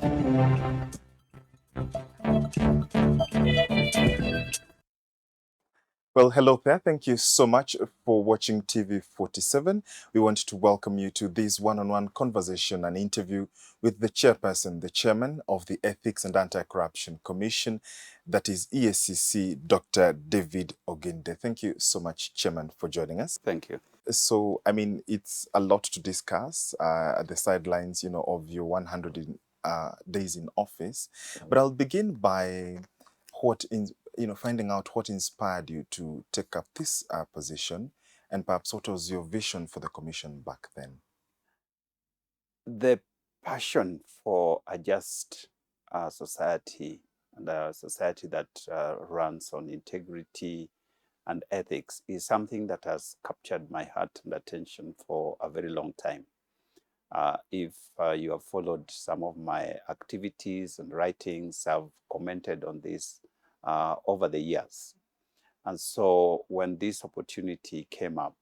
Well, hello there. Thank you so much for watching TV 47. We want to welcome you to this one-on-one conversation and interview with the chairperson, the chairman of the Ethics and Anti-Corruption Commission, that is EACC, Dr. David Oginde. Thank you so much, Chairman, for joining us. Thank you. So, I mean, it's a lot to discuss at the sidelines, of your 100 days in office. But I'll begin by finding out what inspired you to take up this position, and perhaps what was your vision for the commission back then? The passion for a just society, and a society that runs on integrity and ethics, is something that has captured my heart and attention for a very long time. If you have followed some of my activities and writings, I've commented on this over the years. And so when this opportunity came up,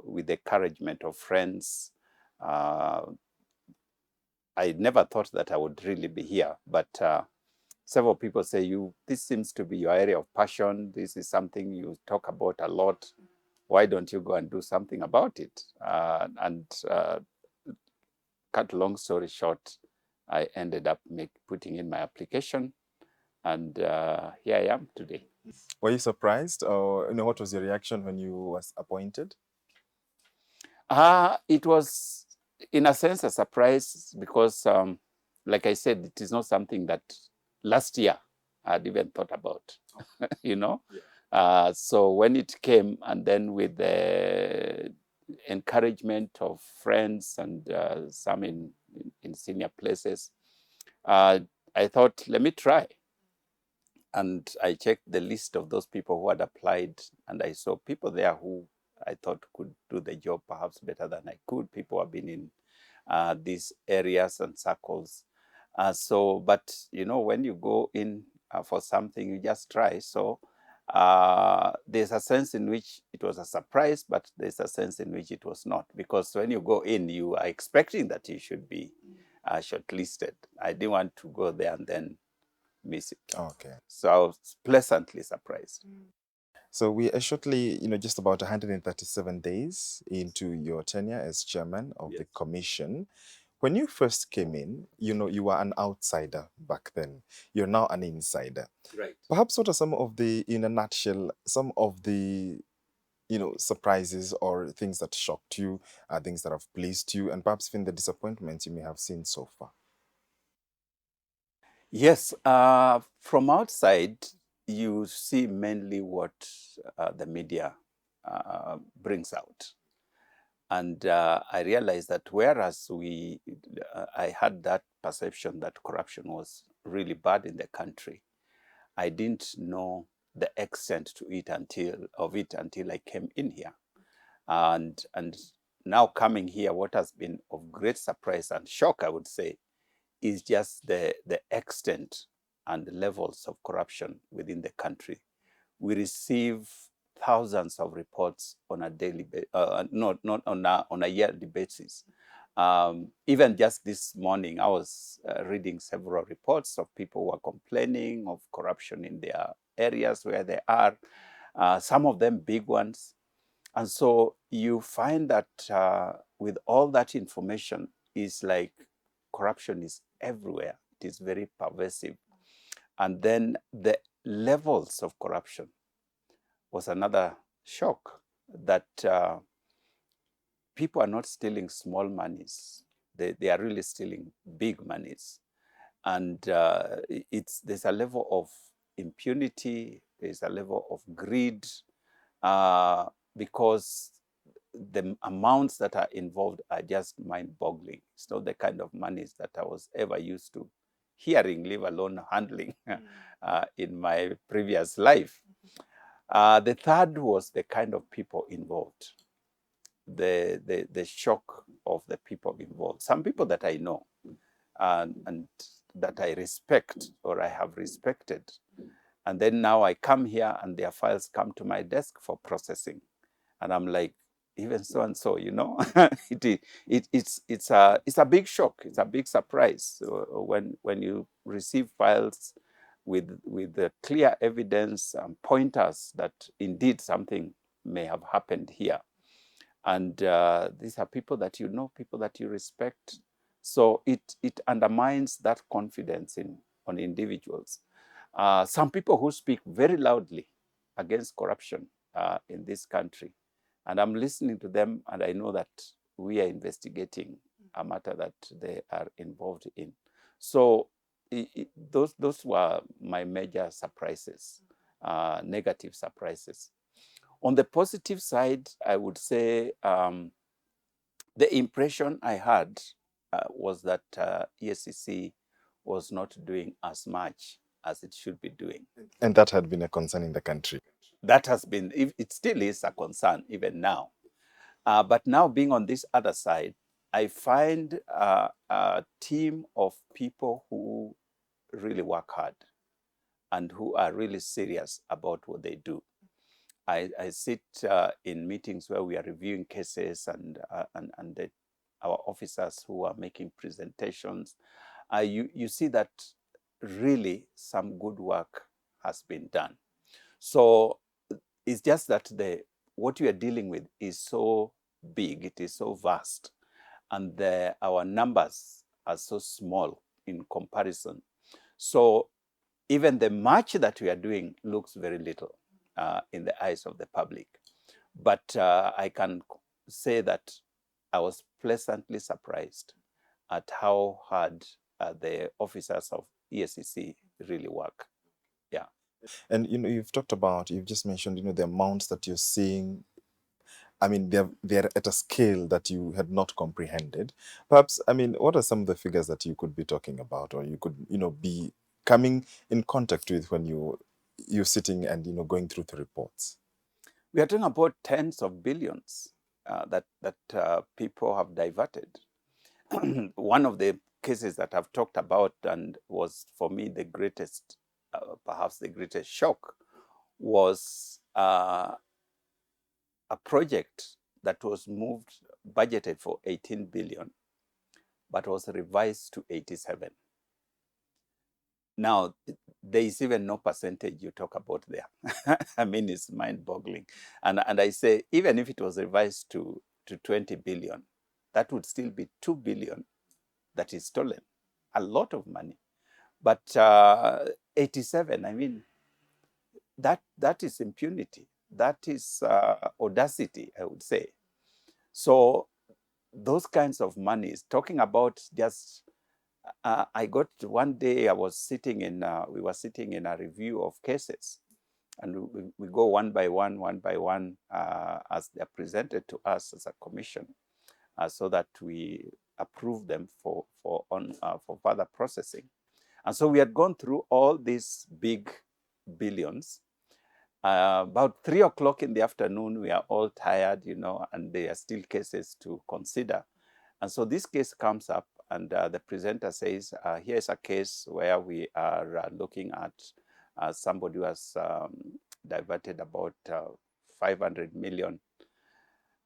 with the encouragement of friends, I never thought that I would really be here, but several people say, this seems to be your area of passion. This is something you talk about a lot. Why don't you go and do something about it? Cut long story short, I ended up putting in my application, and here I am today. Were you surprised, or what was your reaction when you was appointed? It was, in a sense, a surprise because, like I said, it is not something that last year I'd even thought about, Yeah. So when it came, and then with the encouragement of friends and some in senior places, I thought, let me try. And I checked the list of those people who had applied, and I saw people there who I thought could do the job perhaps better than I could. People have been in these areas and circles. But when you go in for something, you just try. So there's a sense in which it was a surprise, but there's a sense in which it was not. Because when you go in, you are expecting that you should be shortlisted. I didn't want to go there and then miss it. Okay. So I was pleasantly surprised. So we are shortly, just about 137 days into your tenure as chairman of the commission. When you first came in, you were an outsider back then. You're now an insider. Right. Perhaps what are some of the, in a nutshell, some of the, surprises or things that shocked you, things that have pleased you, and perhaps even the disappointments you may have seen so far? Yes, from outside, you see mainly what the media brings out. And I realized that whereas I had that perception that corruption was really bad in the country, I didn't know the extent to it until I came in here. And now coming here, what has been of great surprise and shock, I would say, is just the extent and the levels of corruption within the country. We receive thousands of reports on a daily, not on a yearly basis. Even just this morning, I was reading several reports of people who are complaining of corruption in their areas where they are, some of them big ones. And so you find that with all that information, is like corruption is everywhere. It is very pervasive. And then the levels of corruption was another shock, that people are not stealing small monies. They are really stealing big monies. And there's a level of impunity, there's a level of greed, because the amounts that are involved are just mind-boggling. It's not the kind of monies that I was ever used to hearing, leave alone handling, in my previous life. The third was the kind of people involved, the shock of the people involved. Some people that I know and that I respect, or I have respected. And then now I come here and their files come to my desk for processing. And I'm like, even so and so, you know. It's a big shock. It's a big surprise when you receive files with the clear evidence and pointers that indeed something may have happened here. And these are people that you know, people that you respect. So it undermines that confidence on individuals. Some people who speak very loudly against corruption in this country, and I'm listening to them, and I know that we are investigating a matter that they are involved in. So those were my major surprises, negative surprises. On the positive side, I would say the impression I had was that EACC was not doing as much as it should be doing. And that had been a concern in the country. That has been, it still is a concern even now. But now being on this other side, I find a team of people who really work hard and who are really serious about what they do. I sit in meetings where we are reviewing cases and our officers who are making presentations. You see that really some good work has been done. So it's just that what we are dealing with is so big, it is so vast, and our numbers are so small in comparison. So even the much that we are doing looks very little in the eyes of the public. But I can say that I was pleasantly surprised at how hard the officers of EACC really work. Yeah. And you've just mentioned, the amounts that you're seeing. I mean, they're at a scale that you had not comprehended. Perhaps, I mean, what are some of the figures that you could be talking about, or you could, be coming in contact with when you're sitting and going through the reports? We are talking about tens of billions that people have diverted. One of the cases that I've talked about and was for me the greatest, perhaps the greatest shock, was a project that was budgeted for 18 billion, but was revised to 87. Now, there is even no percentage you talk about there. I mean, it's mind-boggling. And I say, even if it was revised to 20 billion, that would still be 2 billion that is stolen. A lot of money. But 87, I mean, that is impunity. That is audacity, I would say. So those kinds of monies, talking about just, I got one day, we were sitting in a review of cases, and we go one by one, as they're presented to us as a commission, so that we approve them for further processing. And so we had gone through all these big billions. About 3 o'clock in the afternoon, we are all tired, and there are still cases to consider. And so this case comes up, and the presenter says, here's a case where we are looking at somebody who has diverted about 500 million.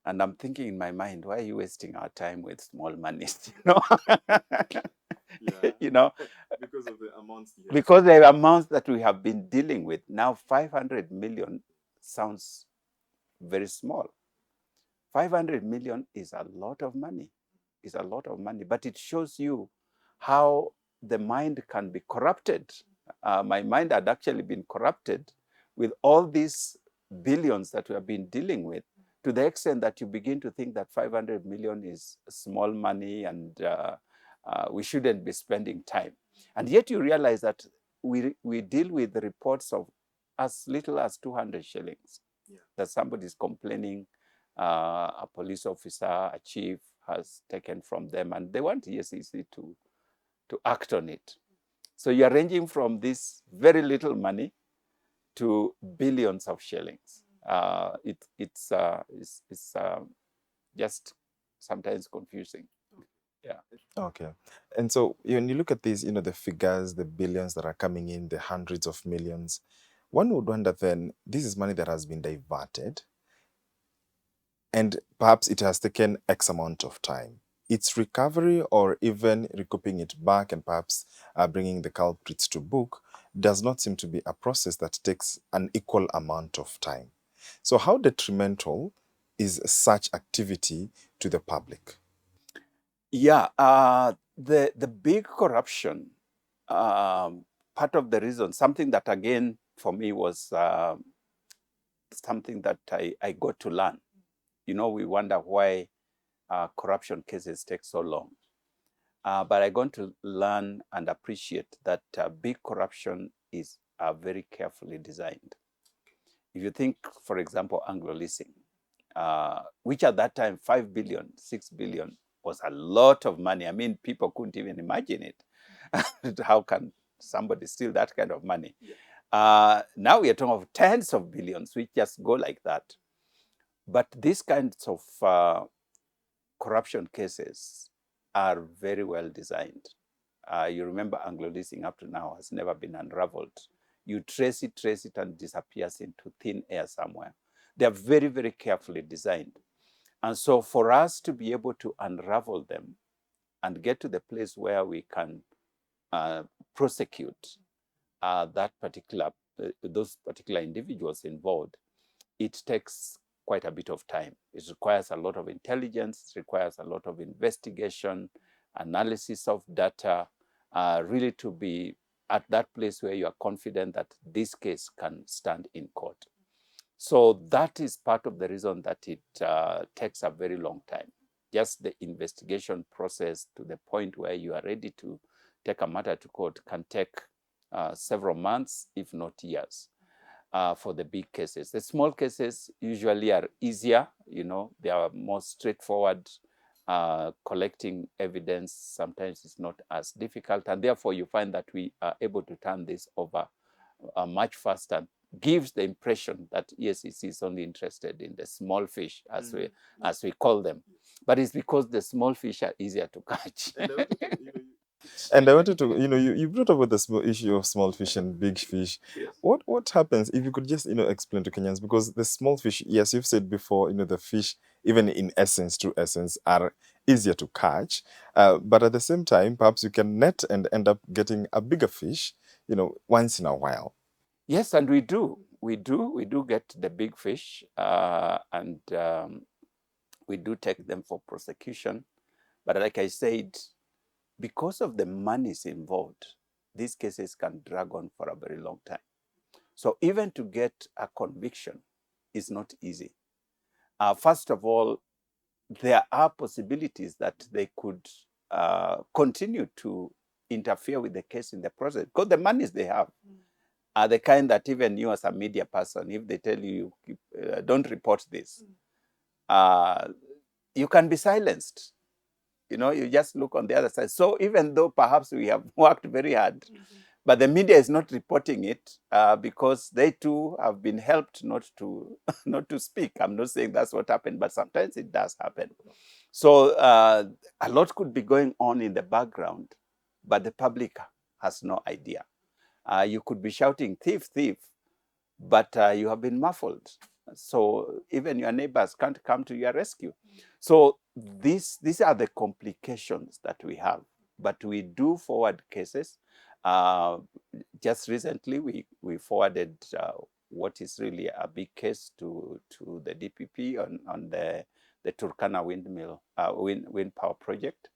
And I'm thinking in my mind, why are you wasting our time with small monies? Yeah. Because of the amounts. Yes. Because the amounts that we have been dealing with. Now 500 million sounds very small. 500 million is a lot of money. It's a lot of money, but it shows you how the mind can be corrupted. My mind had actually been corrupted with all these billions that we have been dealing with, to the extent that you begin to think that 500 million is small money and we shouldn't be spending time. And yet you realize that we deal with the reports of as little as 200 shillings. Yeah. That somebody is complaining, a police officer, a chief has taken from them, and they want EACC to act on it. So you're ranging from this very little money to billions of shillings. It's just sometimes confusing. Yeah. Okay. And so when you look at these, the figures, the billions that are coming in, the hundreds of millions, one would wonder then, this is money that has been diverted. and perhaps it has taken X amount of time. Its recovery or even recouping it back and perhaps bringing the culprits to book does not seem to be a process that takes an equal amount of time. So how detrimental is such activity to the public? Yeah, the big corruption, part of the reason, something that again for me was something that I got to learn. You know, we wonder why corruption cases take so long. But I got to learn and appreciate that big corruption is very carefully designed. If you think, for example, Anglo leasing, which at that time, 5 billion, 6 billion was a lot of money. I mean, people couldn't even imagine it. How can somebody steal that kind of money? Now we are talking of tens of billions, which just go like that. But these kinds of corruption cases are very well designed. You remember Anglo leasing up to now has never been unraveled. You trace it, and it disappears into thin air somewhere. They are very, very carefully designed. And so for us to be able to unravel them and get to the place where we can prosecute those particular individuals involved, it takes quite a bit of time. It requires a lot of intelligence, it requires a lot of investigation, analysis of data, really to be at that place where you are confident that this case can stand in court. So that is part of the reason that it takes a very long time. Just the investigation process to the point where you are ready to take a matter to court can take several months, if not years. For the big cases. The small cases usually are easier, you know, they are more straightforward. Collecting evidence sometimes is not as difficult, and therefore you find that we are able to turn this over much faster. Gives the impression that EACC is only interested in the small fish, as we call them, but it's because the small fish are easier to catch. And I wanted to, you brought up with the small issue of small fish and big fish. Yes. What happens if you could just, explain to Kenyans, because the small fish, yes, you've said before, the fish, even in essence, true essence, are easier to catch. But at the same time, perhaps you can net and end up getting a bigger fish, once in a while. Yes, and we do. We do get the big fish, and we do take them for prosecution. But like I said, because of the monies involved, these cases can drag on for a very long time. So even to get a conviction is not easy. First of all, there are possibilities that they could continue to interfere with the case in the process, because the monies they have are the kind that even you as a media person, if they tell you, don't report this, you can be silenced. You just look on the other side. So even though perhaps we have worked very hard, but the media is not reporting it because they too have been helped not to speak. I'm not saying that's what happened, but sometimes it does happen. So a lot could be going on in the background, but the public has no idea. You could be shouting, thief, thief, but you have been muffled. So even your neighbors can't come to your rescue. So these are the complications that we have. But we do forward cases. Just recently, we forwarded what is really a big case to the DPP on the Turkana wind power project,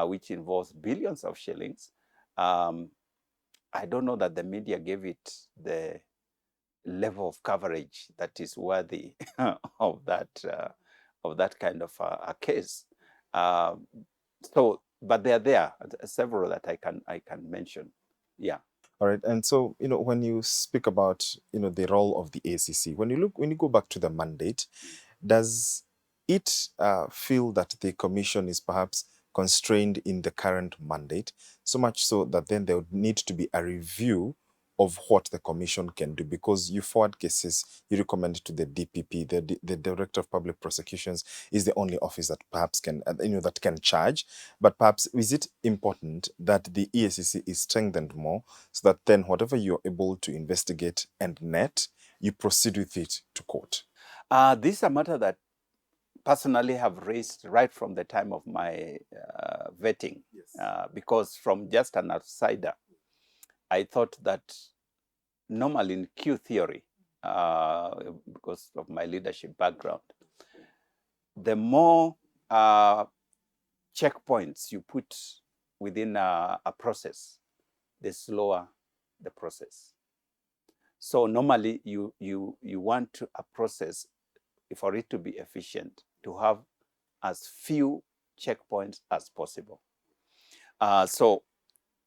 which involves billions of shillings. I don't know that the media gave it the level of coverage that is worthy of that kind of a case. But there are several that I can mention. Yeah. All right. And so, when you speak about, the role of the ACC, when you go back to the mandate, does it feel that the commission is perhaps constrained in the current mandate, so much so that then there would need to be a review of what the commission can do? Because you forward cases, you recommend to the DPP, the Director of Public Prosecutions is the only office that perhaps can, that can charge. But perhaps is it important that the EACC is strengthened more so that then whatever you're able to investigate and net, you proceed with it to court? This is a matter that personally have raised right from the time of my vetting. Because from just an outsider, I thought that normally in Q theory, because of my leadership background, the more checkpoints you put within a process, the slower the process. So normally you want a process, for it to be efficient, to have as few checkpoints as possible. So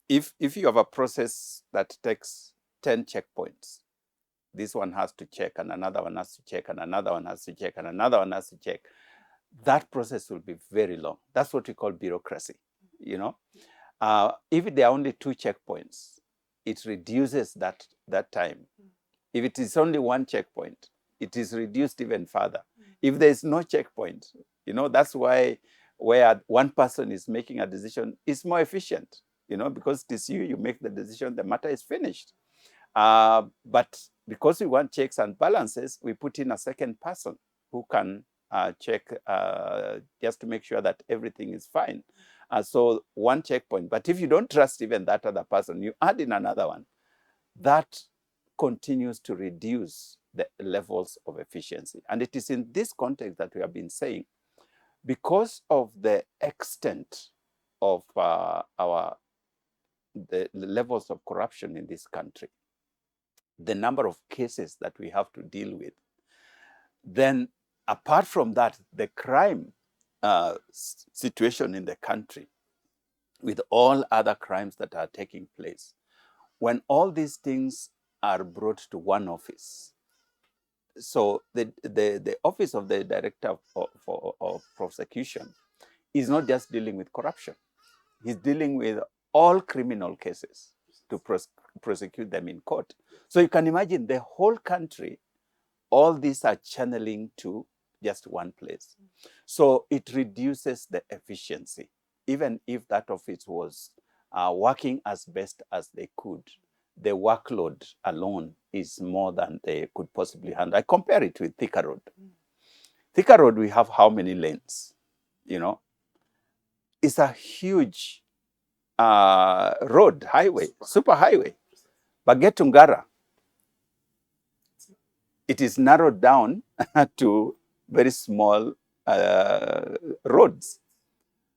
if you have a process that takes 10 checkpoints, this one has to check, and another one has to check, and another one has to check, and another one has to check, that process will be very long. That's what we call bureaucracy, you know. If there are only 2 checkpoints, it reduces that time. If it is only 1 checkpoint, it is reduced even further. If there is no checkpoint, you know, that's why where one person is making a decision is more efficient, you know, because it is you make the decision, the matter is finished. But because we want checks and balances, we put in a second person who can check just to make sure that everything is fine. So 1 checkpoint. But if you don't trust even that other person, you add in another one. That continues to reduce the levels of efficiency. And it is in this context that we have been saying, because of the extent of the levels of corruption in this country, the number of cases that we have to deal with, then apart from that, the crime situation in the country, with all other crimes that are taking place, when all these things are brought to one office, so the office of the director of prosecution is not just dealing with corruption. He's dealing with all criminal cases to prosecute them in court. So you can imagine the whole country, all these are channeling to just one place. So it reduces the efficiency. Even if that office was working as best as they could, the workload alone is more than they could possibly handle. I compare it with Thika Road. Thika Road, we have how many lanes? You know, it's a huge road, highway, super highway. But get to Ngara, it is narrowed down to very small roads.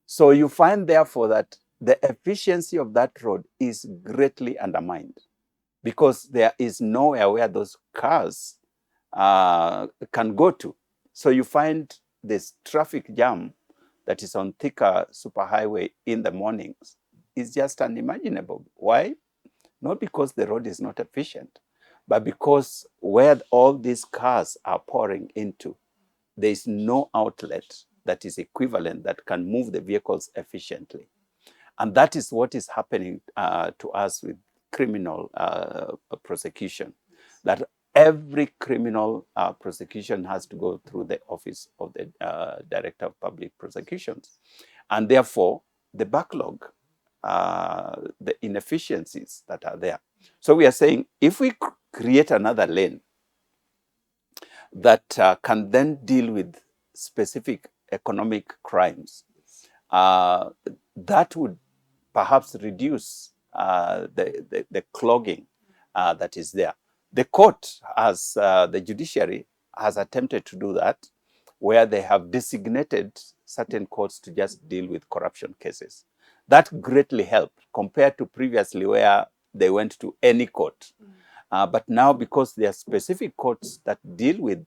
So you find, therefore, that the efficiency of that road is greatly undermined, because there is nowhere where those cars can go to. So you find this traffic jam that is on Thika Superhighway in the mornings is just unimaginable. Why? Not because the road is not efficient, but because where all these cars are pouring into, there is no outlet that is equivalent that can move the vehicles efficiently. And that is what is happening to us with criminal prosecution, that every criminal prosecution has to go through the office of the Director of Public Prosecutions. And therefore, the backlog, the inefficiencies that are there. So we are saying, if we create another lane that can then deal with specific economic crimes, that would perhaps reduce the clogging that is there. The court, as the judiciary, has attempted to do that, where they have designated certain courts to just deal with corruption cases. That greatly helped compared to previously, where they went to any court. But now, because there are specific courts that deal with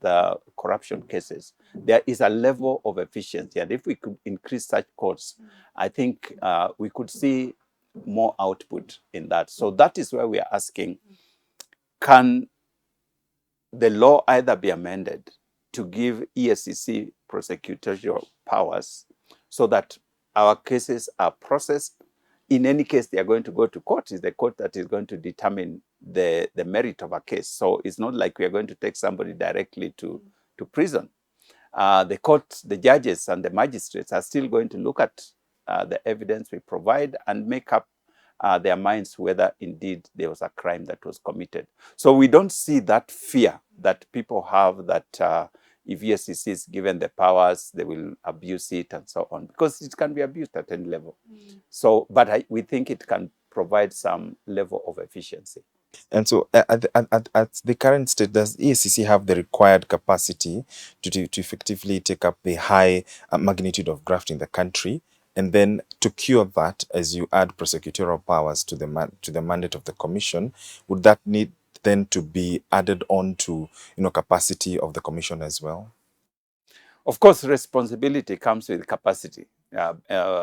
corruption cases, there is a level of efficiency. And if we could increase such courts, I think we could see more output in that. So that is where we are asking, can the law either be amended to give EACC prosecutorial powers so that our cases are processed? In any case, they are going to go to court. It's the court that is going to determine the merit of a case. So it's not like we are going to take somebody directly to prison. The court, the judges and the magistrates are still going to look at the evidence we provide and make up their minds whether indeed there was a crime that was committed. So we don't see that fear that people have that, if EACC is given the powers, they will abuse it and so on, because it can be abused at any level. So, but we think it can provide some level of efficiency. And so at the current state, does EACC have the required capacity to effectively take up the high magnitude of graft in the country? And then to cure that, as you add prosecutorial powers to the mandate of the commission, would that need then to be added on to capacity of the commission as well? Of course, responsibility comes with capacity.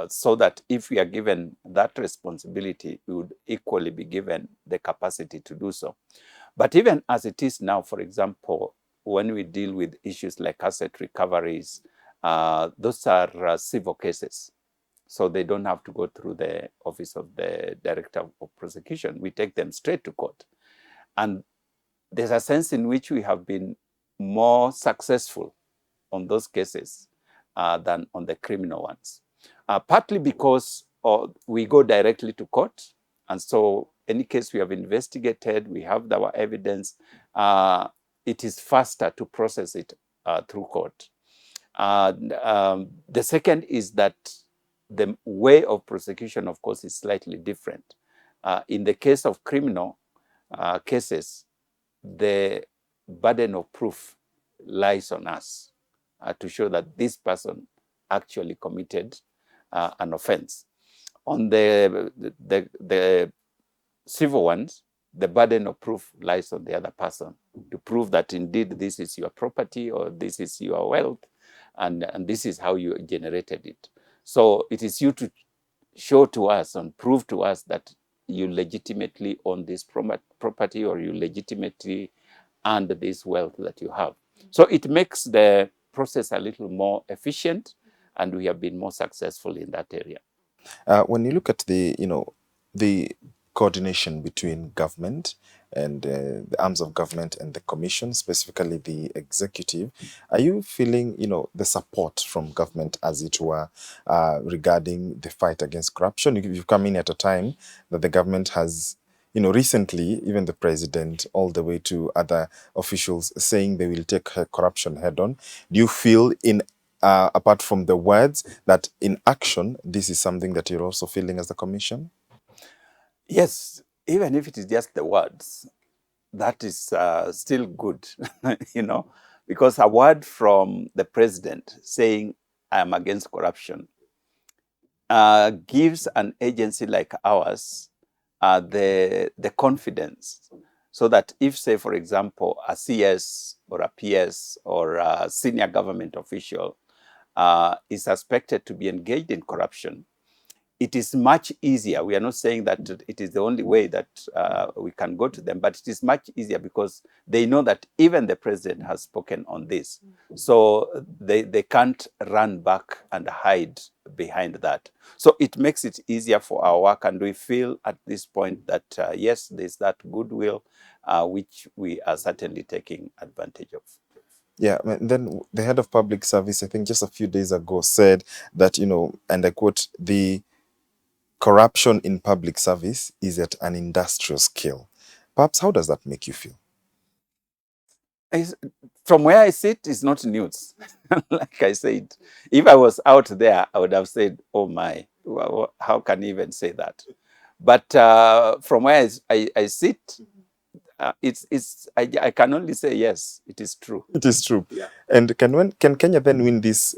So that if we are given that responsibility, we would equally be given the capacity to do so. But even as it is now, for example, when we deal with issues like asset recoveries, those are civil cases. So they don't have to go through the office of the director of prosecution. We take them straight to court. And there's a sense in which we have been more successful on those cases than on the criminal ones. Partly because we go directly to court. And so any case we have investigated, we have our evidence, it is faster to process it through court. The second is that the way of prosecution, of course, is slightly different. In the case of criminal cases, the burden of proof lies on us to show that this person actually committed an offense. On the civil ones, the burden of proof lies on the other person to prove that indeed this is your property or this is your wealth, and this is how you generated it. So it is you to show to us and prove to us that you legitimately own this property or you legitimately earned this wealth that you have. So it makes the process a little more efficient, and we have been more successful in that area. When you look at the coordination between government and the arms of government and the commission, specifically the executive, are you feeling, the support from government, as it were, regarding the fight against corruption? You've come in at a time that the government has, recently, even the president, all the way to other officials, saying they will take corruption head on. Do you feel apart from the words, that in action, this is something that you're also feeling as the commission? Yes, even if it is just the words, that is still good, because a word from the president saying, I am against corruption, gives an agency like ours the confidence, so that if, say, for example, a CS or a PS or a senior government official is suspected to be engaged in corruption, it is much easier. We are not saying that it is the only way that we can go to them, but it is much easier because they know that even the president has spoken on this. So they can't run back and hide behind that. So it makes it easier for our work, and we feel at this point that, yes, there's that goodwill, which we are certainly taking advantage of. Yeah, and then the head of public service, I think just a few days ago, said that, and I quote, the corruption in public service is at an industrial scale. Perhaps, how does that make you feel? From where I sit, it's not news. Like I said, if I was out there, I would have said, oh my, how can you even say that? But from where I sit, I can only say yes, it is true. It is true. Yeah. And can Kenya then win this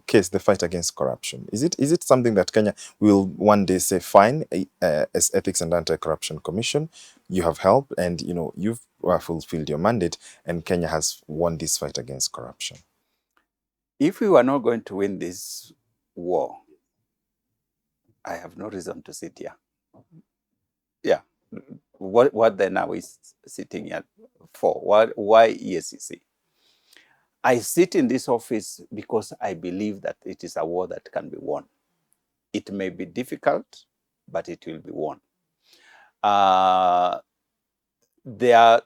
case, the fight against corruption? Is it something that Kenya will one day say, fine, as Ethics and Anti-Corruption Commission, you have helped and you've fulfilled your mandate, and Kenya has won this fight against corruption? If we were not going to win this war, I have no reason to sit here. Yeah. What then are we sitting here for? Why EACC? I sit in this office because I believe that it is a war that can be won. It may be difficult, but it will be won. There are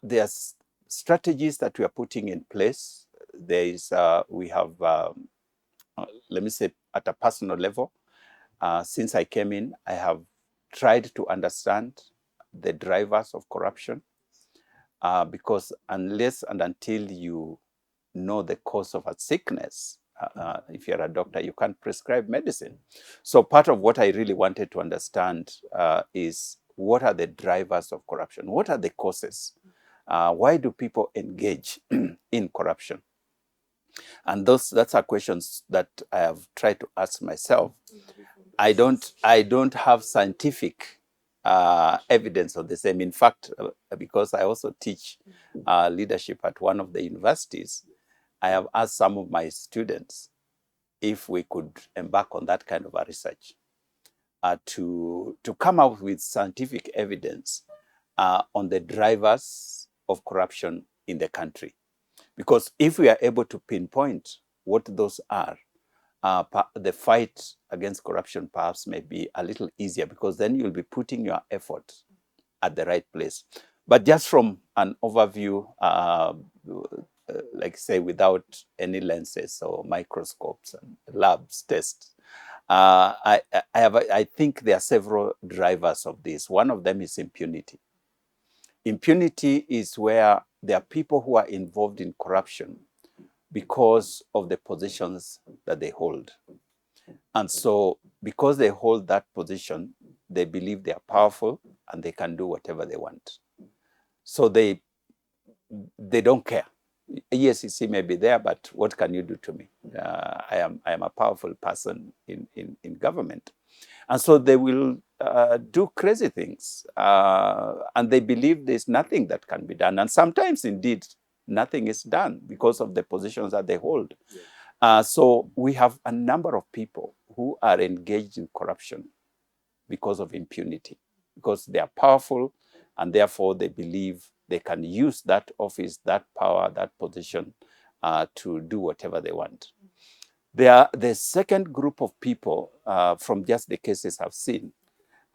strategies that we are putting in place. We have, let me say, at a personal level, since I came in, I have tried to understand the drivers of corruption, because unless and until you know the cause of a sickness. If you're a doctor, you can't prescribe medicine. So part of what I really wanted to understand is what are the drivers of corruption? What are the causes? Why do people engage in corruption? And that's are questions that I have tried to ask myself. I don't have scientific evidence of the same. In fact, because I also teach leadership at one of the universities, I have asked some of my students if we could embark on that kind of a research to come up with scientific evidence on the drivers of corruption in the country. Because if we are able to pinpoint what those are, the fight against corruption perhaps may be a little easier, because then you'll be putting your effort at the right place. But just from an overview, like say without any lenses or microscopes and labs tests, I think there are several drivers of this. One of them is impunity. Impunity is where there are people who are involved in corruption because of the positions that they hold. And so because they hold that position, they believe they are powerful and they can do whatever they want. So they don't care. EACC may be there, but what can you do to me? I am a powerful person in government. And so they will do crazy things. And they believe there's nothing that can be done. And sometimes, indeed, nothing is done because of the positions that they hold. So we have a number of people who are engaged in corruption because of impunity, because they are powerful, and therefore they believe they can use that office, that power, that position to do whatever they want. The second group of people, from just the cases I've seen,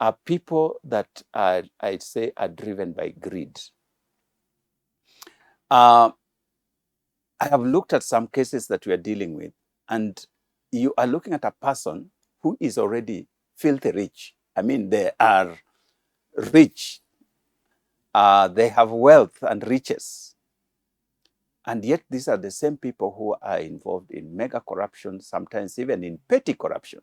are people that I'd say are driven by greed. I have looked at some cases that we are dealing with, and you are looking at a person who is already filthy rich. I mean, they are rich. They have wealth and riches. And yet these are the same people who are involved in mega corruption, sometimes even in petty corruption.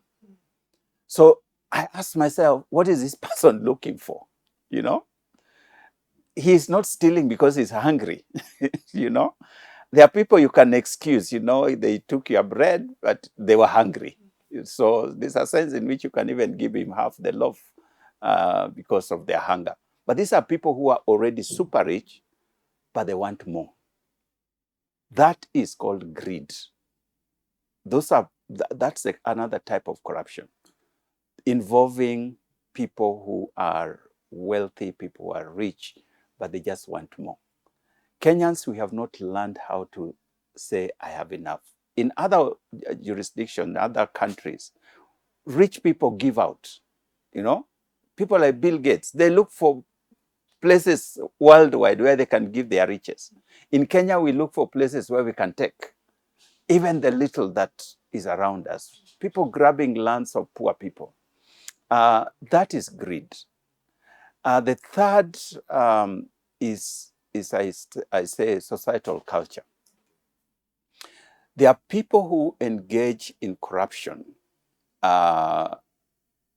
So I asked myself, what is this person looking for? You know, he's not stealing because he's hungry. You know, there are people you can excuse, you know, they took your bread, but they were hungry. So there's a sense in which you can even give him half the loaf because of their hunger. But these are people who are already super rich, but they want more. That is called greed. That's another type of corruption involving people who are wealthy, people who are rich, but they just want more. Kenyans, we have not learned how to say, I have enough. In other jurisdictions, other countries, rich people give out. You know, people like Bill Gates, they look for places worldwide where they can give their riches. In Kenya, we look for places where we can take even the little that is around us. People grabbing lands of poor people. That is greed. The third is I say, societal culture. There are people who engage in corruption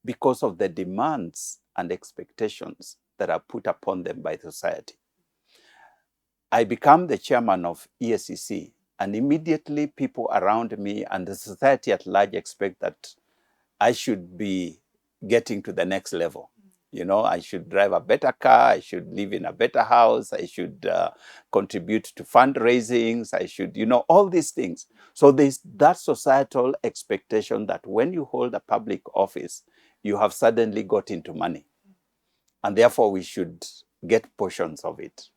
because of the demands and expectations that are put upon them by society. I become the chairman of EACC, and immediately people around me and the society at large expect that I should be getting to the next level. You know, I should drive a better car, I should live in a better house, I should contribute to fundraisings, I should, you know, all these things. So there's that societal expectation that when you hold a public office, you have suddenly got into money. And therefore we should get portions of it.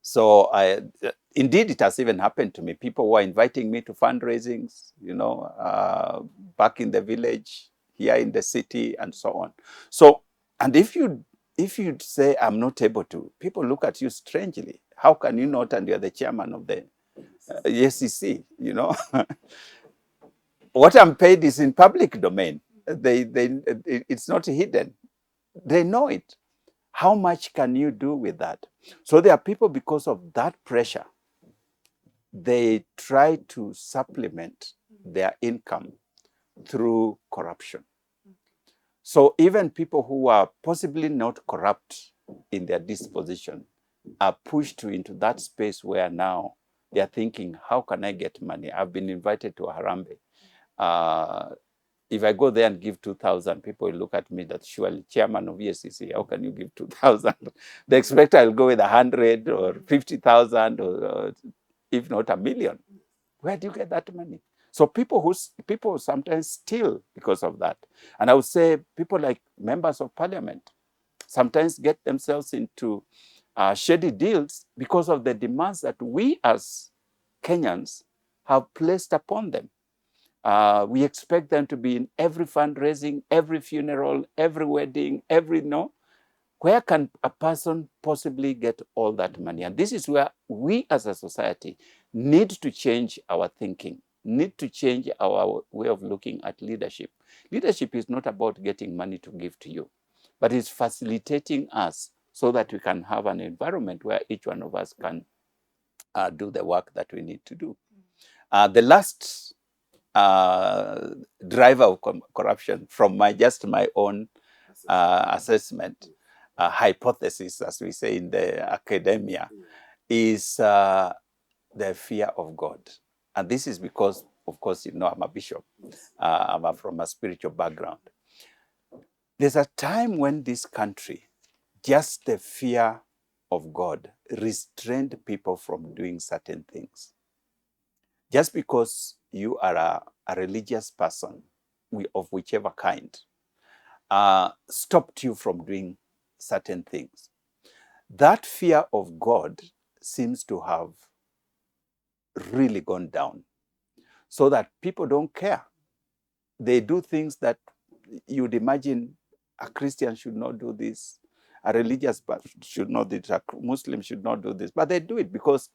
So indeed, it has even happened to me. People were inviting me to fundraisings, you know, back in the village, here in the city, and so on. So, and if you say I'm not able to, people look at you strangely. How can you not? And you're the chairman of the EACC, you know. What I'm paid is in public domain. It's not hidden. They know it. How much can you do with that? So there are people, because of that pressure, they try to supplement their income through corruption. So even people who are possibly not corrupt in their disposition are pushed into that space where now they are thinking, how can I get money? I've been invited to Harambee. If I go there and give 2,000, people will look at me that surely chairman of EACC, how can you give 2,000? They expect I'll go with 100 or 50,000 or if not a million. Where do you get that money? So people sometimes steal because of that. And I would say people like members of parliament sometimes get themselves into shady deals because of the demands that we as Kenyans have placed upon them. We expect them to be in every fundraising, every funeral, every wedding, where can a person possibly get all that money? And this is where we as a society need to change our thinking, need to change our way of looking at leadership. Leadership is not about getting money to give to you, but it's facilitating us so that we can have an environment where each one of us can do the work that we need to do. The last driver of corruption, from my own assessment, hypothesis, as we say in the academia, is the fear of God. And this is because, of course, I'm a bishop. I'm from a spiritual background. There's a time when this country, just the fear of God restrained people from doing certain things. Just because you are a religious person of whichever kind, stopped you from doing certain things. That fear of God seems to have really gone down, so that people don't care. They do things that you'd imagine a Christian should not do this, a religious person should not do this, a Muslim should not do this, but they do it because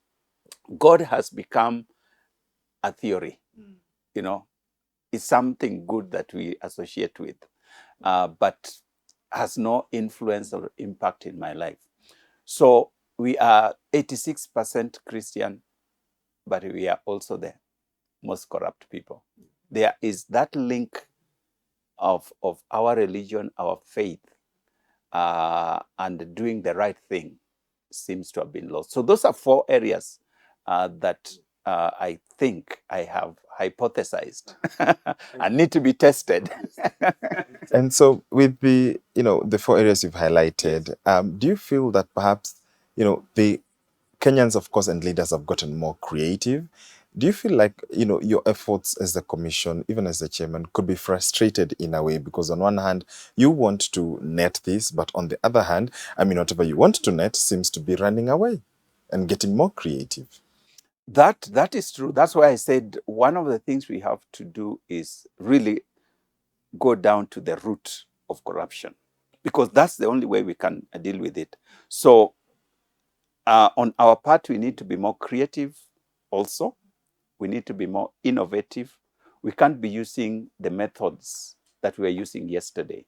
God has become a theory. It's something good that we associate with, but has no influence or impact in my life. So we are 86% Christian, but we are also the most corrupt people. There is that link of our religion, our faith, and doing the right thing seems to have been lost. So those are 4 areas that I think I have hypothesized and need to be tested. And so with the 4 areas you've highlighted, do you feel that perhaps, the Kenyans, of course, and leaders have gotten more creative? Do you feel like, your efforts as the commission, even as the chairman, could be frustrated in a way? Because on one hand, you want to net this, but on the other hand, whatever you want to net seems to be running away and getting more creative. That is true. That's why I said one of the things we have to do is really go down to the root of corruption, because that's the only way we can deal with it. So on our part, we need to be more creative also. We need to be more innovative. We can't be using the methods that we were using yesterday.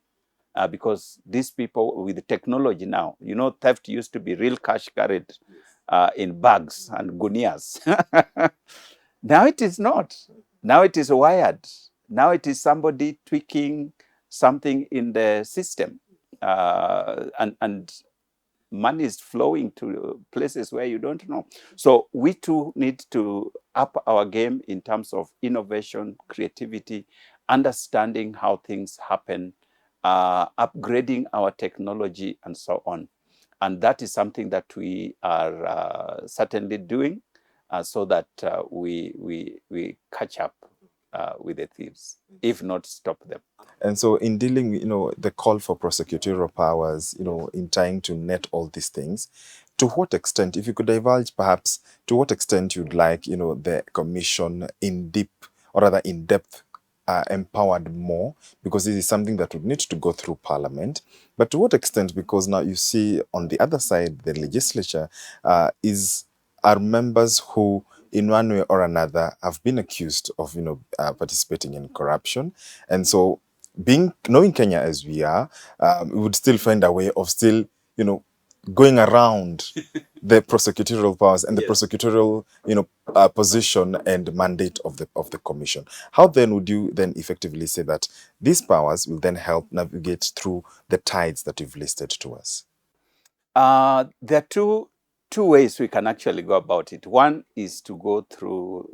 Because these people with the technology now, theft used to be real cash carried in bags and gunias. Now it is not. Now it is wired. Now it is somebody tweaking something in the system. And money is flowing to places where you don't know. So we too need to up our game in terms of innovation, creativity, understanding how things happen, upgrading our technology, and so on. And that is something that we are certainly doing, so that we catch up with the thieves, if not stop them. And so in dealing, the call for prosecutorial powers, in trying to net all these things, to what extent, if you could divulge perhaps, to what extent you'd like, the commission in depth, empowered more, because this is something that would need to go through Parliament. But to what extent, because now you see on the other side, the legislature are members who, in one way or another, have been accused of, participating in corruption. And so, knowing Kenya as we are, we would still find a way of still, going around the prosecutorial powers and the Yes. prosecutorial, position and mandate of the commission. How then would you then effectively say that these powers will then help navigate through the tides that you've listed to us? There are two ways we can actually go about it. One is to go through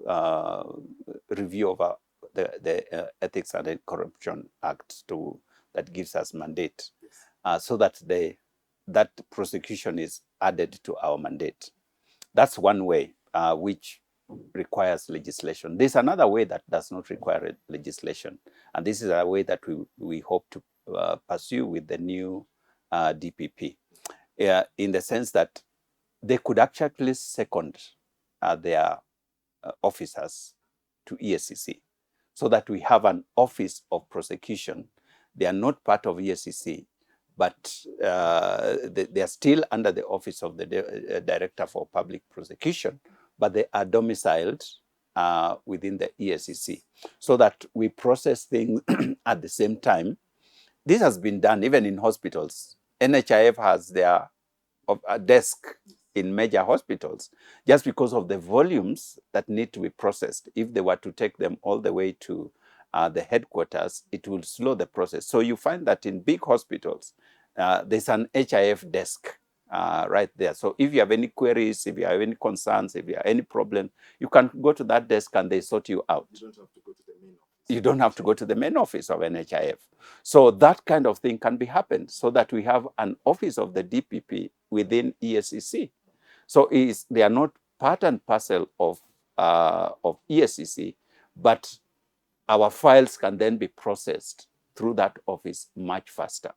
review of the Ethics and Corruption Act that gives us mandate, so that that prosecution is added to our mandate. That's one way, which requires legislation. There's another way that does not require legislation, and this is a way that we hope to pursue with the new DPP, in the sense that they could actually second their officers to EACC, so that we have an office of prosecution. They are not part of EACC, but they are still under the office of the Director for Public Prosecution, but they are domiciled within the EACC, so that we process things at the same time. This has been done even in hospitals. NHIF has their desk in major hospitals, just because of the volumes that need to be processed. If they were to take them all the way to the headquarters, it will slow the process. So you find that in big hospitals, there's an HIF desk right there. So if you have any queries, if you have any concerns, if you have any problem, you can go to that desk and they sort you out. You don't have to go to the main office. You don't have to go to the main office of NHIF. So that kind of thing can be happened, so that we have an office of the DPP within EACC. So they are not part and parcel of EACC, but our files can then be processed through that office much faster.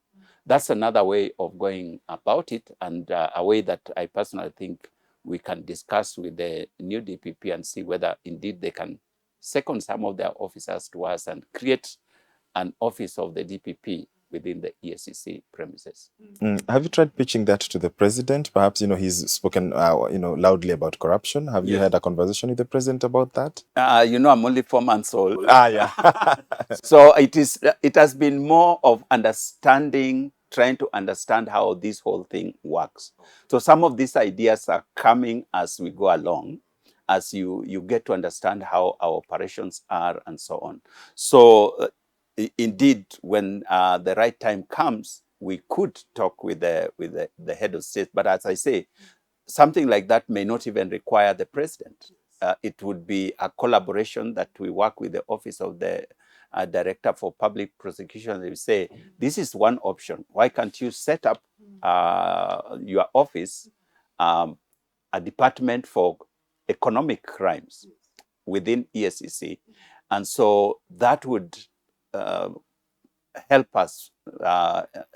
That's another way of going about it, and a way that I personally think we can discuss with the new DPP and see whether indeed they can second some of their officers to us and create an office of the DPP within the EACC premises. Have you tried pitching that to the president? Perhaps, he's spoken, loudly about corruption. Have you had a conversation with the president about that? I'm only 4 months old. Yeah. So it has been more of understanding, trying to understand how this whole thing works. So some of these ideas are coming as we go along, as you get to understand how our operations are and so on. So indeed, when the right time comes, we could talk with the head of state. But as I say, something like that may not even require the president. It would be a collaboration that we work with the office of the Director for Public Prosecution. They say, this is one option. Why can't you set up your office, a department for economic crimes within EACC? And so that would help us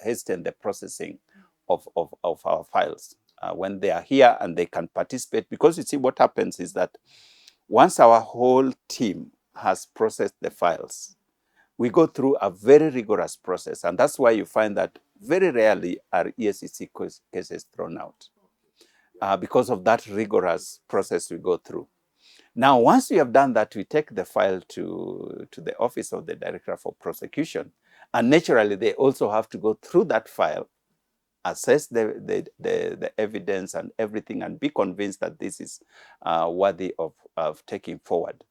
hasten the processing of our files when they are here, and they can participate. Because you see, what happens is that once our whole team has processed the files, we go through a very rigorous process, and that's why you find that very rarely are EACC cases thrown out, because of that rigorous process we go through. Now, once we have done that, we take the file to the office of the Director for Prosecution, and naturally they also have to go through that file, assess the evidence and everything, and be convinced that this is worthy of taking forward.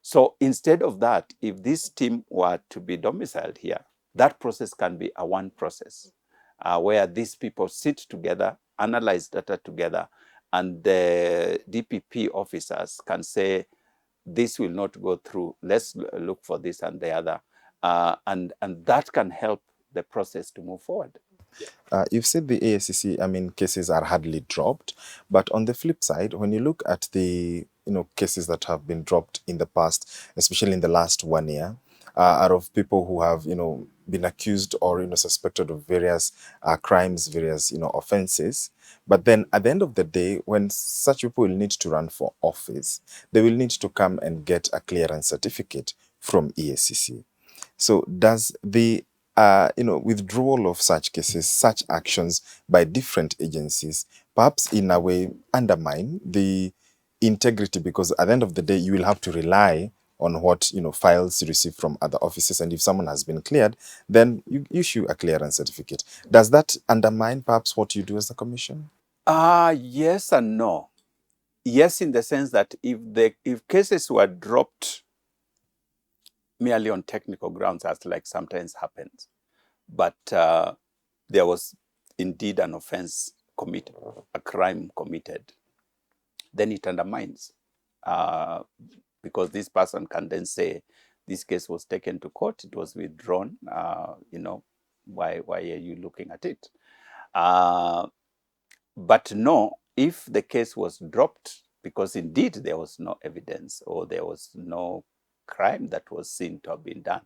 So instead of that, if this team were to be domiciled here, that process can be a one process, where these people sit together, analyze data together, and the DPP officers can say, this will not go through, let's look for this and the other. And that can help the process to move forward. You've said the EACC, cases are hardly dropped, but on the flip side, when you look at the cases that have been dropped in the past, especially in the last 1 year, are of people who have been accused or suspected of various crimes, various offenses. But then at the end of the day, when such people will need to run for office, they will need to come and get a clearance certificate from EACC. So does the withdrawal of such cases, such actions by different agencies, perhaps in a way undermine the integrity? Because at the end of the day, you will have to rely on what, files you receive from other offices. And if someone has been cleared, then you issue a clearance certificate. Does that undermine perhaps what you do as a commission? Yes and no. Yes, in the sense that if cases were dropped merely on technical grounds, as like sometimes happens, but there was indeed an offense committed, a crime committed, then it undermines. Because this person can then say, this case was taken to court, it was withdrawn, why are you looking at it? But no, if the case was dropped because indeed there was no evidence or there was no crime that was seen to have been done,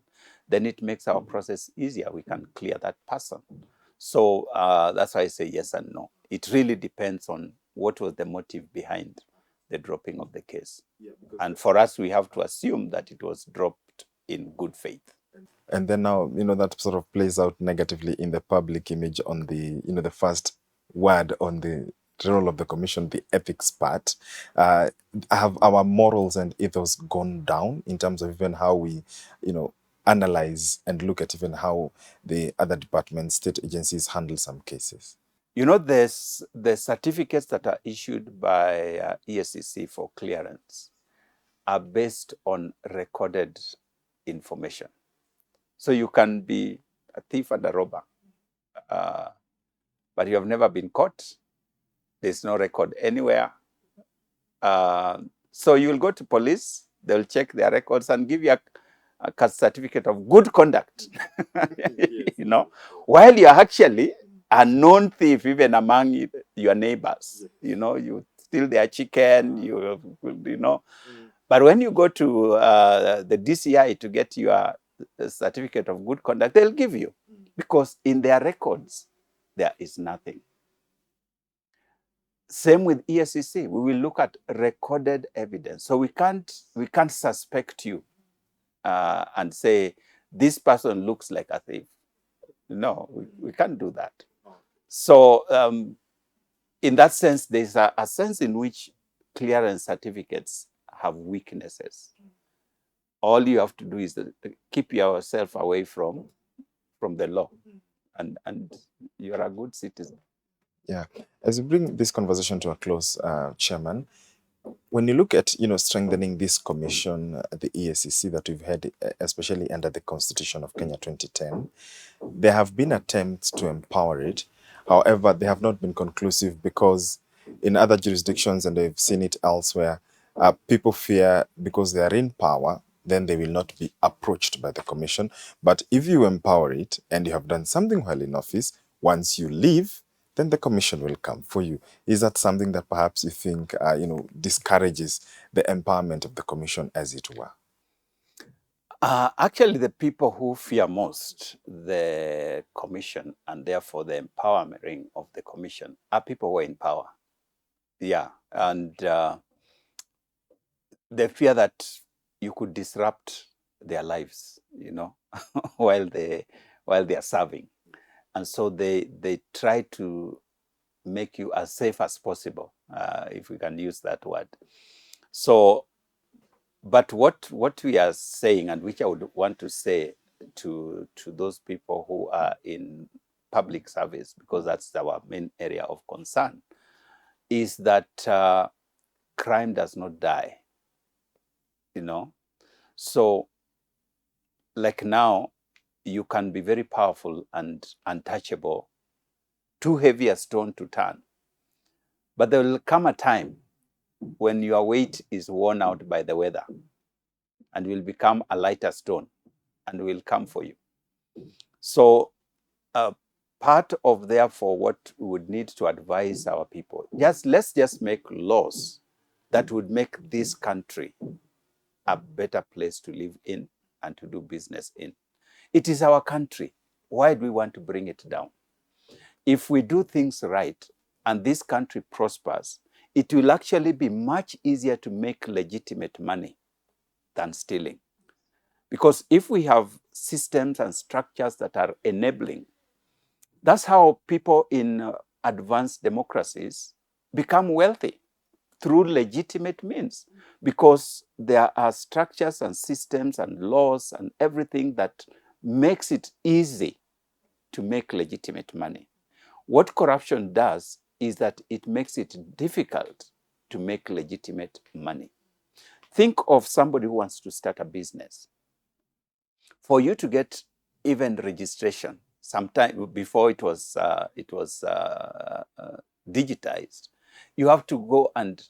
then it makes our process easier. We can clear that person. So that's why I say yes and no. It really depends on what was the motive behind the dropping of the case. Yeah, and for us, we have to assume that it was dropped in good faith. And then now, that sort of plays out negatively in the public image on the, the first word on the role of the commission, the ethics part. Have our morals and ethos gone down in terms of even how we, analyze and look at even how the other departments, state agencies handle some cases? There's the certificates that are issued by EACC for clearance are based on recorded information. So you can be a thief and a robber, but you have never been caught. There's no record anywhere. So you'll go to police, they'll check their records and give you a certificate of good conduct. Yes. While you're actually a known thief even among your neighbors. You steal their chicken, But when you go to the DCI to get your certificate of good conduct, they'll give you, because in their records, there is nothing. Same with EACC. We will look at recorded evidence. So we can't suspect you and say, this person looks like a thief. No, we can't do that. So in that sense, there's a sense in which clearance certificates have weaknesses. All you have to do is keep yourself away from the law, and you're a good citizen. Yeah. As we bring this conversation to a close, Chairman, when you look at, strengthening this commission, the EACC that we've had, especially under the Constitution of Kenya 2010, there have been attempts to empower it. However, they have not been conclusive because in other jurisdictions, and they've seen it elsewhere, people fear because they are in power, then they will not be approached by the commission. But if you empower it and you have done something well in office, once you leave, then the commission will come for you. Is that something that perhaps you think, discourages the empowerment of the commission, as it were? Actually, the people who fear most the commission and therefore the empowering of the commission are people who are in power. Yeah, and they fear that you could disrupt their lives, while they are serving. And so they try to make you as safe as possible, if we can use that word. So, but what we are saying, and which I would want to say to those people who are in public service, because that's our main area of concern, is that crime does not die. So, like now, you can be very powerful and untouchable, too heavy a stone to turn. But there will come a time when your weight is worn out by the weather and will become a lighter stone and will come for you. So part of, therefore, what we would need to advise our people, let's just make laws that would make this country a better place to live in and to do business in. It is our country. Why do we want to bring it down? If we do things right and this country prospers, it will actually be much easier to make legitimate money than stealing. Because if we have systems and structures that are enabling, that's how people in advanced democracies become wealthy. through legitimate means, because there are structures and systems and laws and everything that makes it easy to make legitimate money. What corruption does is that it makes it difficult to make legitimate money. Think of somebody who wants to start a business. For you to get even registration, sometime before it was digitized, you have to go and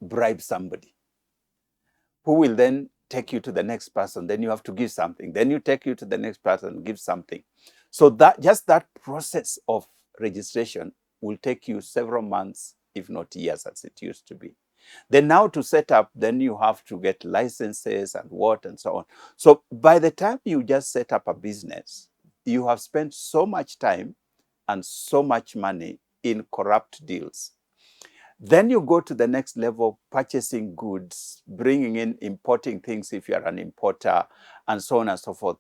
bribe somebody who will then take you to the next person. Then you have to give something. Then you take you to the next person, give something. So that just that process of registration will take you several months, if not years, as it used to be. Then now to set up, then you have to get licenses and what and so on. So by the time you just set up a business, you have spent so much time and so much money in corrupt deals. Then you go to the next level, purchasing goods, bringing in, importing things if you are an importer, and so on and so forth.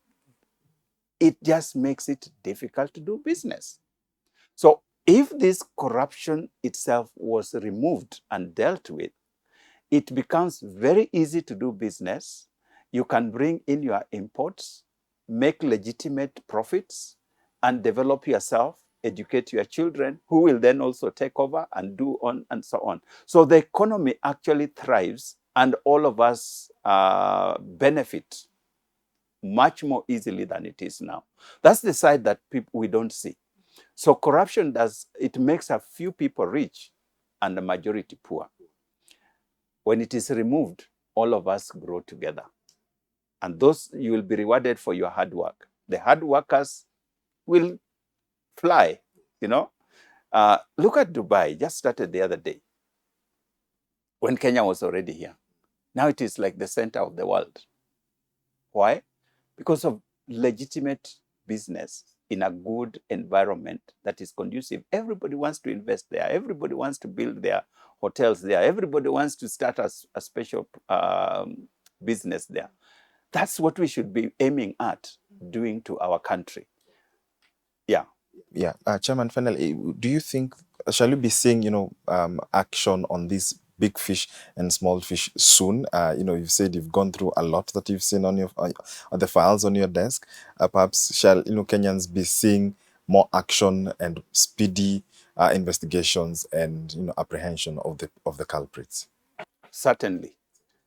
It just makes it difficult to do business. So if this corruption itself was removed and dealt with, it becomes very easy to do business. You can bring in your imports, make legitimate profits, and develop yourself, educate your children, who will then also take over and do on and so on. So the economy actually thrives, and all of us benefit much more easily than it is now. That's the side that we don't see. So corruption it makes a few people rich and the majority poor. When it is removed, all of us grow together. And those, you will be rewarded for your hard work. The hard workers will fly, you know. Look at Dubai, just started the other day, when Kenya was already here. Now it is like the center of the world. Why? Because of legitimate business in a good environment that is conducive. Everybody wants to invest there. Everybody wants to build their hotels there. Everybody wants to start a special business there. That's what we should be aiming at doing to our country. Yeah. Yeah, Chairman, finally, do you think, shall we be seeing, action on these big fish and small fish soon? You've said you've gone through a lot that you've seen on your on the files on your desk. Perhaps shall Kenyans be seeing more action and speedy investigations and apprehension of the culprits? Certainly,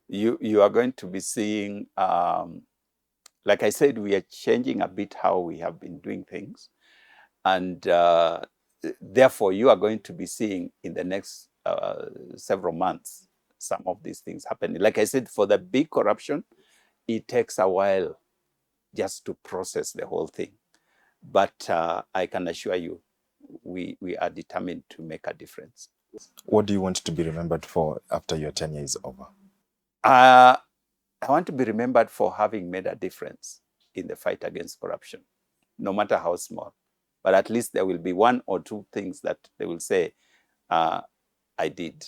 you are going to be seeing. Like I said, we are changing a bit how we have been doing things. And therefore, you are going to be seeing in the next several months some of these things happening. Like I said, for the big corruption, it takes a while just to process the whole thing. But I can assure you, we are determined to make a difference. What do you want to be remembered for after your tenure is over? I want to be remembered for having made a difference in the fight against corruption, no matter how small. But at least there will be one or two things that they will say, I did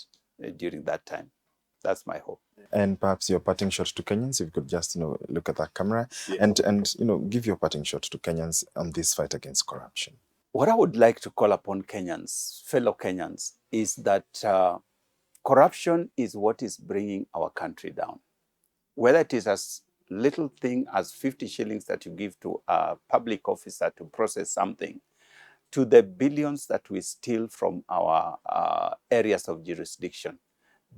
during that time. That's my hope. And perhaps your parting shot to Kenyans, if you could just, look at that camera and give your parting shot to Kenyans on this fight against corruption. What I would like to call upon Kenyans, fellow Kenyans, is that corruption is what is bringing our country down. Whether it is as little thing as 50 shillings that you give to a public officer to process something, to the billions that we steal from our areas of jurisdiction.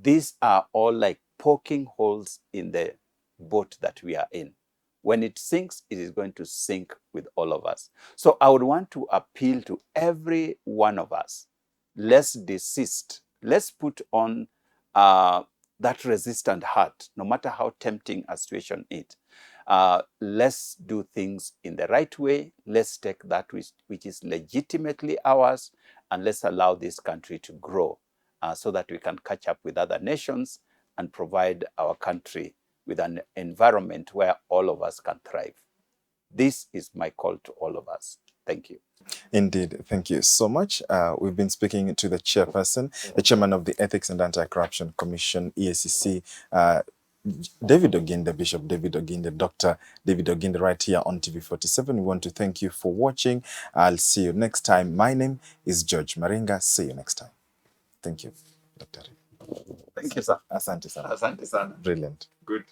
These are all like poking holes in the boat that we are in. When it sinks, it is going to sink with all of us. So I would want to appeal to every one of us. Let's desist. Let's put on that resistant heart, no matter how tempting a situation is. Let's do things in the right way. Let's take that which is legitimately ours, and let's allow this country to grow so that we can catch up with other nations and provide our country with an environment where all of us can thrive. This is my call to all of us. Thank you. Indeed. Thank you so much. We've been speaking to the chairperson, the chairman of the Ethics and Anti-Corruption Commission, EACC, David Oginde, Bishop David Oginde, Dr. David Oginde, right here on TV47. We want to thank you for watching. I'll see you next time. My name is George Maringa. See you next time. Thank you, Dr. Thank you, sir. Asante sana. Asante sana. Brilliant. Good.